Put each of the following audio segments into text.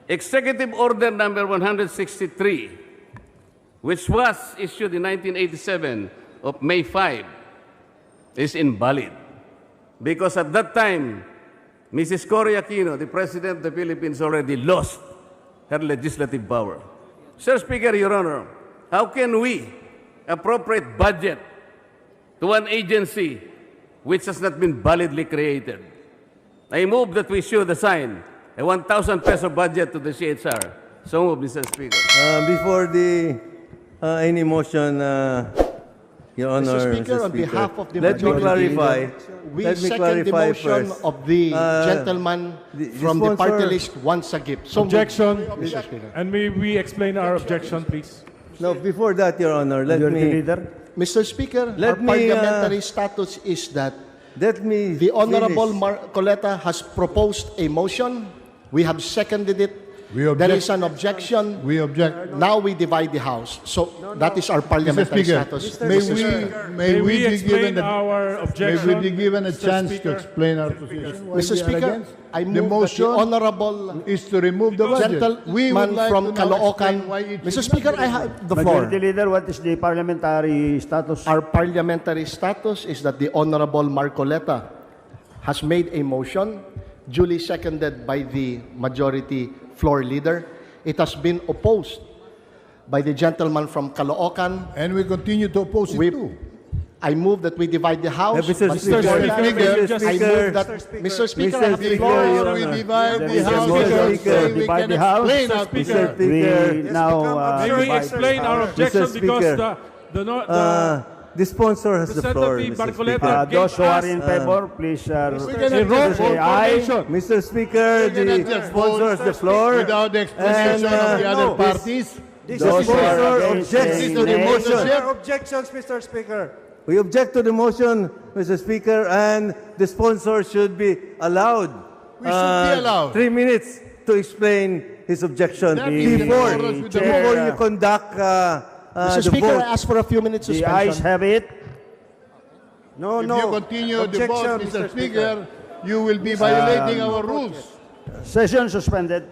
Executive Order number 163, which was issued in 1987 of May 5, is invalid. Because at that time, Mrs. Cory Aquino, the President of the Philippines, already lost her legislative power. Sir Speaker, Your Honor, how can we appropriate budget to an agency which has not been validly created? I move that we should assign a 1,000 peso budget to the CHR. So move, Mr. Speaker. Before any motion, Your Honor, Mr. Speaker, on behalf of the let me majority, clarify. we Let me second the clarify motion first. of the gentleman from the party list wants a gift. So Objection. Mr. Speaker. And may we explain our objection, please? No, before that, Your Honor, let me Mr. Speaker, Let our me, parliamentary status is that the the Honorable finish. Marcoleta has proposed a motion. We have seconded it. We object. There is an objection. We object. Now we divide the House. So that is our Mr. parliamentary Speaker, status. may Mr. we, Speaker. may we be given our may objection? we be given a Mr. chance to Speaker? explain our position? Why Mr. we are Speaker, against? I The move that the motion Honorable is to remove the budget. We would gentleman like from to now explain Caloocan. why it Mr. should Speaker, not I be have the floor. Majority Leader, what is the parliamentary status? Our parliamentary status is that the Honorable Marcoleta has made a motion, duly seconded by the majority floor leader. It has been opposed by the gentleman from Caloocan. And we continue to oppose it too. I move that we divide the House. Mr. but Speaker, before Mr. that, Speaker, I move that, Mr. Speaker, I have the Mr. floor. Speaker, Your Before we Honor. divide There the is a House, motion we to say we divide can the House. explain Mr. our Speaker. position. Speaker, We now May we explain our objection Mr. because Speaker. the the sponsor has the floor, Representative Mr. Marcoleta Speaker. those who are in Gave us, favor, please A roll call say aye. formation. Mr. Speaker, We cannot the just sponsor has the floor. Without the explanation And, of the other no, parties. The Those who are sponsor against objects saying to the nay. motion. Objections, Mr. Speaker. We object to the motion, Mr. Speaker, and the sponsor should be allowed. We should be allowed. 3 minutes to explain his objection That is in before, accordance with the before law. you conduct Mr. the Speaker, vote. I ask for a few minutes The ayes suspension. have it. No, If no. you continue the Objection, vote, Mr. Speaker, you will be violating our rules. Session suspended.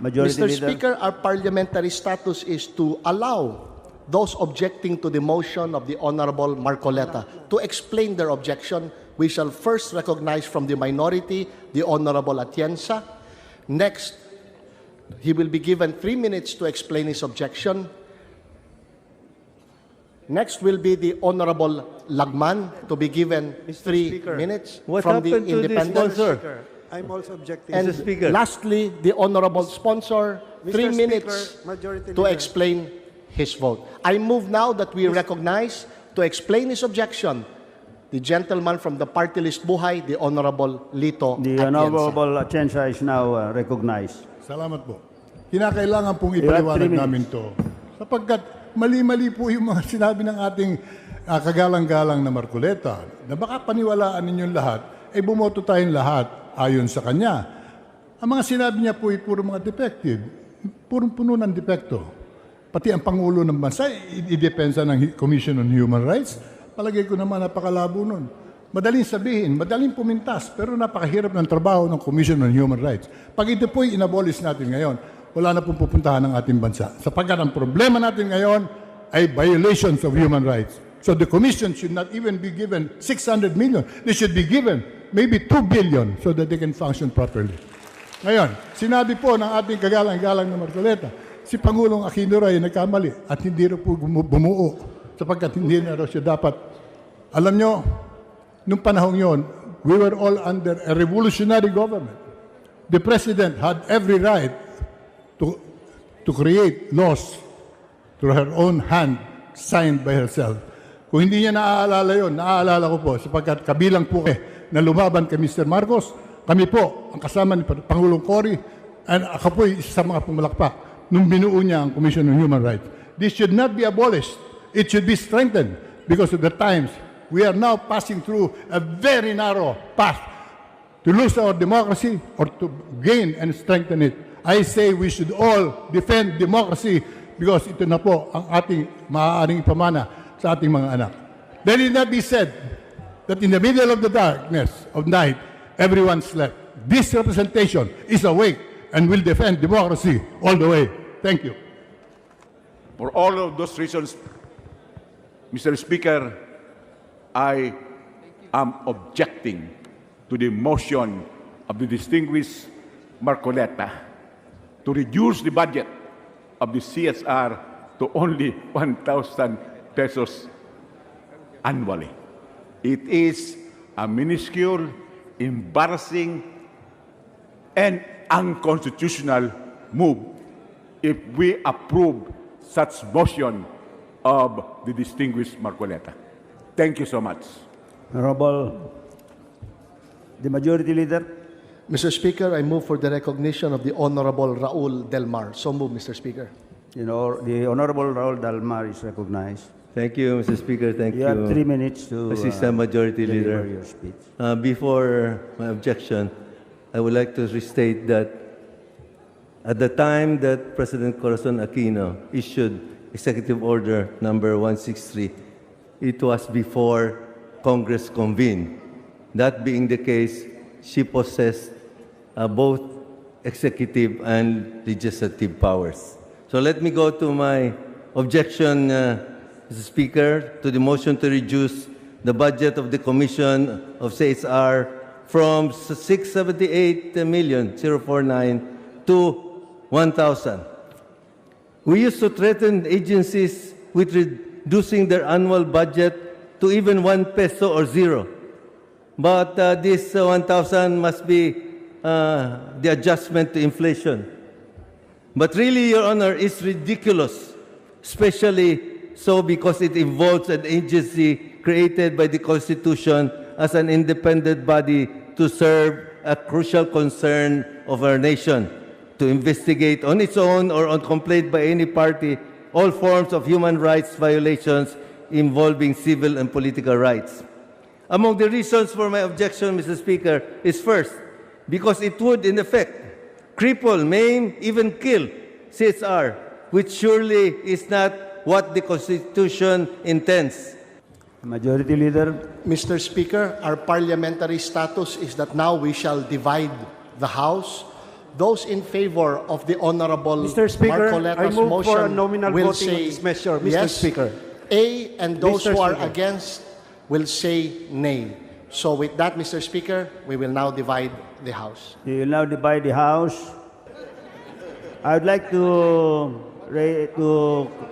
Majority Mr. Leader. Speaker, our parliamentary status is to allow those objecting to the motion of the Honorable Marcoleta to explain their objection. We shall first recognize from the minority the Honorable Atienza. Next, he will be given 3 minutes to explain his objection. Next will be the Honorable Lagman to be given 3 minutes What from the happened to the independents. sponsor? I'm also objecting. And Mr. Speaker. lastly, the Honorable Sponsor, Mr. 3 Speaker, minutes Majority to Leader. explain his vote. I move now that we recognize, to explain his objection, the gentleman from the party list Buhay, the Honorable Lito The Atienza. Honorable Atienza is now recognized. Salamat po. Kinakailangan pong You have 3 ipaliwanag minutes. namin to. Sapagkat mali-mali po yung mga sinabi ng ating kagalang-galang na Marcoleta na baka paniwalaan ninyong lahat, ay bumoto tayong lahat ayon sa kanya. Ang mga sinabi niya po ay puro mga defective. Purong puno ng depekto. Pati ang Pangulo ng Bansa, idepensa ng Commission on Human Rights. Palagay ko naman napakalabo nun. Madaling sabihin, madaling pumintas, pero napakahirap ng trabaho ng Commission on Human Rights. Pag ito po'y inabolish natin ngayon, wala na pong pupuntahan ng ating bansa. Sapagkat ang problema natin ngayon ay violations of human rights. So the Commission should not even be given 600 million. They should be given maybe 2 billion so that they can function properly. Ngayon, sinabi po ng ating kagalang-galang na Marcoleta, si Pangulong Aquino ay nagkamali at hindi rin po bumuo sapagkat hindi na raw siya dapat. Alam nyo, nung panahon yon, we were all under a revolutionary government. The President had every right to create laws through her own hand, signed by herself. Kung hindi niya naaalala yon, naaalala ko po sapagkat kabilang po na lumaban kay Mr. Marcos, kami po, ang kasama ni Pangulong Cory, and ako po isa sa mga pumalakpak nung binuo niya ang Commission on Human Rights. This should not be abolished. It should be strengthened because of the times we are now passing through a very narrow path to lose our democracy or to gain and strengthen it. I say we should all defend democracy because ito na po ang ating maaaring ipamana sa ating mga anak. Let it not be said that in the middle of the darkness of night, everyone slept. This representation is awake and will defend democracy all the way. Thank you. For all of those reasons, Mr. Speaker, I am objecting to the motion of the distinguished Marcoleta to reduce the budget of the CSR to only 1,000 pesos annually. It is a minuscule, embarrassing, and unconstitutional move if we approve such motion of the distinguished Marcoleta. Thank you so much. Honorable, the Majority Leader. Mr. Speaker, I move for the recognition of the Honorable Raul Del Mar. So move, Mr. Speaker. You know, the Honorable Raul Dalmar is recognized. Thank you, Mr. Speaker. Thank You have 3 minutes to Assistant Majority deliver Leader. your speech. Before my objection, I would like to restate that at the time that President Corazon Aquino issued Executive Order number 163, it was before Congress convened. That being the case, she possessed both executive and legislative powers. So let me go to my objection, Mr. Speaker, to the motion to reduce the budget of the Commission of CSR from 678,049,000 to 1,000. We used to threaten agencies with reducing their annual budget to even 1 peso or 0. But this 1,000 must be the adjustment to inflation. But really, Your Honor, it's ridiculous, especially so because it involves an agency created by the Constitution as an independent body to serve a crucial concern of our nation, to investigate on its own or on complaint by any party all forms of human rights violations involving civil and political rights. Among the reasons for my objection, Mr. Speaker, is first, because it would, in effect, cripple, maim, even kill CSR, which surely is not what the Constitution intends. Majority Leader. Mr. Speaker, our parliamentary status is that now we shall divide the House. Those in favor of the Honorable Mr. Speaker, Marcoleta's I move motion for a nominal will voting on say this measure, Mr. yes, Speaker. A, and those Mr. who are Speaker. against will say nay. So with that, Mr. Speaker, we will now divide the House. You will now divide the House. I would like to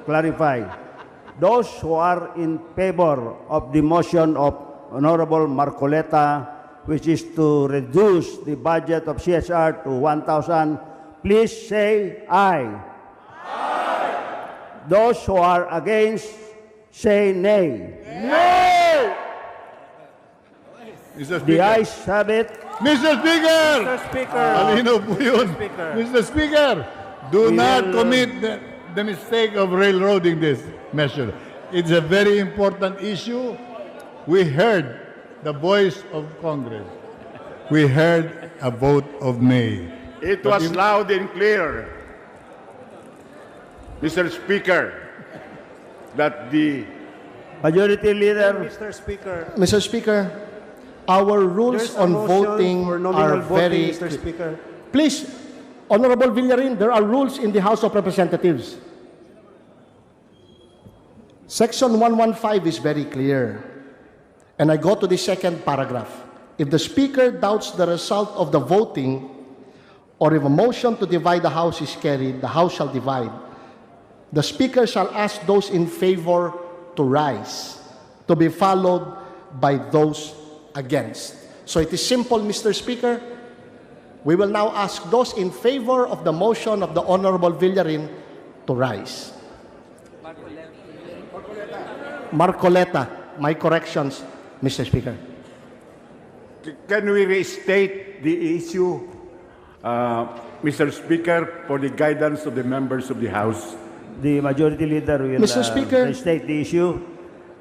clarify. Those who are in favor of the motion of Honorable Marcoleta, which is to reduce the budget of CSR to 1,000, please say aye. Aye. Those who are against, say nay. Mr. The Speaker. ayes have it. Mr. Speaker! Mr. Speaker. Malinaw po yun. Speaker. Mr. Speaker, do We not will, commit the mistake of railroading this measure. It's a very important issue. We heard the voice of Congress. We heard a vote of nay. It was loud and clear, Mr. Speaker, that the Majority Leader. Mr. Speaker. Mr. Speaker, our rules There's a on motion voting for nominal are very voting, Mr. Speaker. Please, Honorable Villarin, there are rules in the House of Representatives. Section 115 is very clear. And I go to the second paragraph. If the Speaker doubts the result of the voting, or if a motion to divide the House is carried, the House shall divide. The Speaker shall ask those in favor to rise, to be followed by those against. So it is simple, Mr. Speaker. We will now ask those in favor of the motion of the Honorable Villarin to rise. Marcoleta. My corrections, Mr. Speaker. Can we restate the issue, Mr. Speaker, for the guidance of the members of the House? The Majority Leader will Mr. Speaker, restate the issue.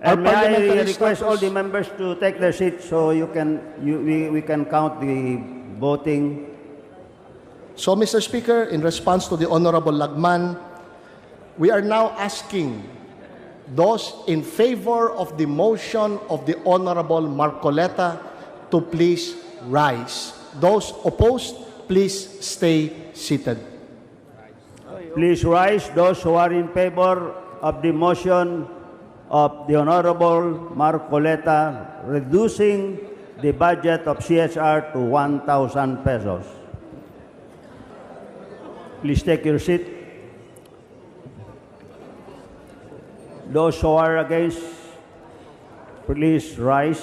our And may I parliamentary request all status- the members to take their seats so we can count the voting. So, Mr. Speaker, in response to the Honorable Lagman, we are now asking those in favor of the motion of the Honorable Marcoleta to please rise. Those opposed please stay seated. Please rise, those who are in favor of the motion of the Honorable Marcoleta reducing the budget of CSR to 1,000 pesos. Please take your seat. Those who are against, please rise.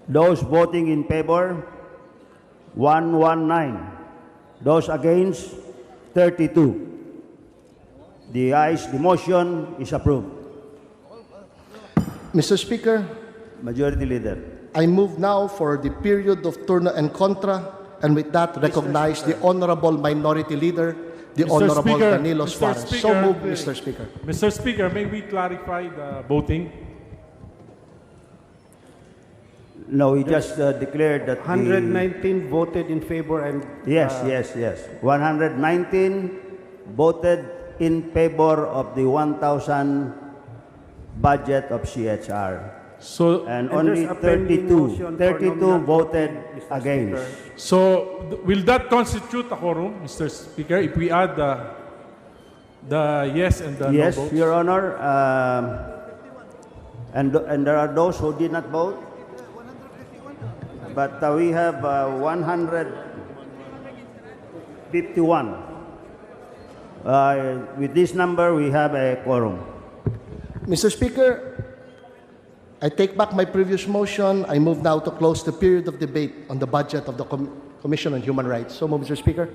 Those voting in favor, 119. Those against, 32. The ayes, the motion is approved. Mr. Speaker, Majority Leader. I move now for the period of turno and contra, and with that recognize the Honorable Minority Leader, the Mr. Honorable Speaker, Danilo Mr. Suarez. So Speaker, moved, Mr. Speaker. Mr. Speaker, may we clarify the voting? No, we just declared that 119 voted in favor and Yes. 119 voted in favor of the 1,000 budget of CHR. So, And And only there's a pending motion for 32 nominal voted voting, Mr. against. Speaker. so will that constitute a quorum, Mr. Speaker, if we add the yes and the Yes, no votes? Your Honor. And there are those who did not vote. But we have 151. With this number, we have a quorum. Mr. Speaker, I take back my previous motion. I move now to close the period of debate on the budget of the Commission on Human Rights. So moved, Mr. Speaker.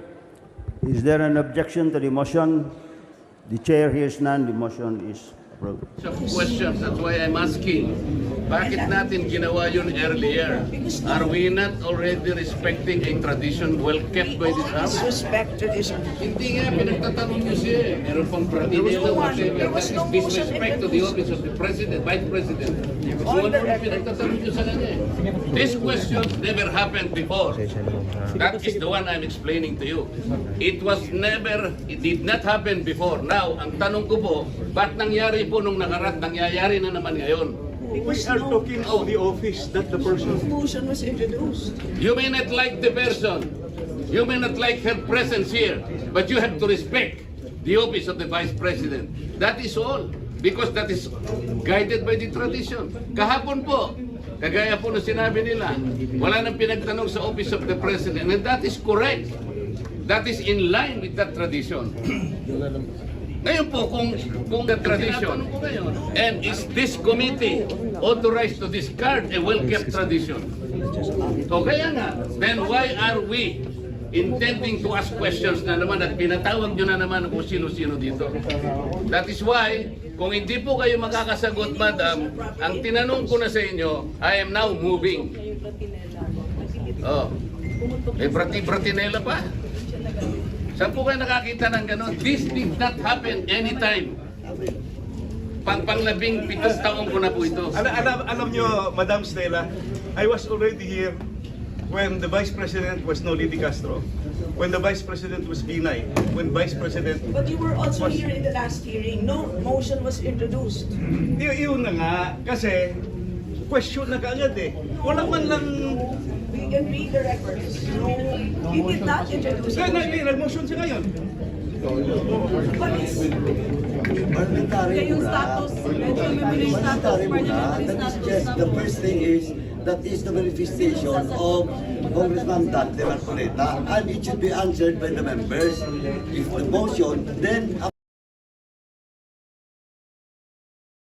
Is there an objection to the motion? The chair hears none. The motion is approved. Some questions, that's why I'm asking. Bakit natin ginawa yun earlier? Are we not already respecting a tradition well kept by this house? Respect tradition. Hindi nga, pinagtatanong niyo siya eh. Meron pang pratinela, whatever. That is disrespect to the office of the President, Vice President. So ano yung pinagtatanong niyo sa kanya eh? This question never happened before. That is the one I'm explaining to you. It did not happen before. Now, ang tanong ko po, ba't nangyari po nung nakaraan, nangyayari na naman ngayon? We are talking of the office, not the person. Motion was introduced. You may not like the person, you may not like her presence here, but you have to respect the office of the Vice President. That is all, because that is guided by the tradition. Kahapon po, kagaya po na sinabi nila, wala nang pinagtanong sa office of the President, and that is correct. That is in line with that tradition. Ngayon po, kung the tradition, and is this committee authorized to discard a well-kept tradition? So kaya nga, then why are we intending to ask questions na naman at pinatawag nyo na naman kung sino-sino dito? That is why, kung hindi po kayo makakasagot, Madam, ang tinanong ko na sa inyo, I am now moving. Oh, may bratinela pa. Saan po kayo nakakita ng gano'n? This did not happen anytime. Panglabing 7 taong ko na po ito. Alam nyo, Madam Stella, I was already here when the Vice President was Noli Di Castro, when the Vice President was Binay, when Vice President... But you were also here in the last hearing. No motion was introduced. Yun na nga, kasi question na kaagad eh. Wala man lang... We can read the records. No, he did not introduce the motion. Nag-motion siya ngayon. But it's... Yung status, parliamentary status. The first thing is, that is the manifestation of Congressman Dante Marcoleta, and it should be answered by the members. If the motion, then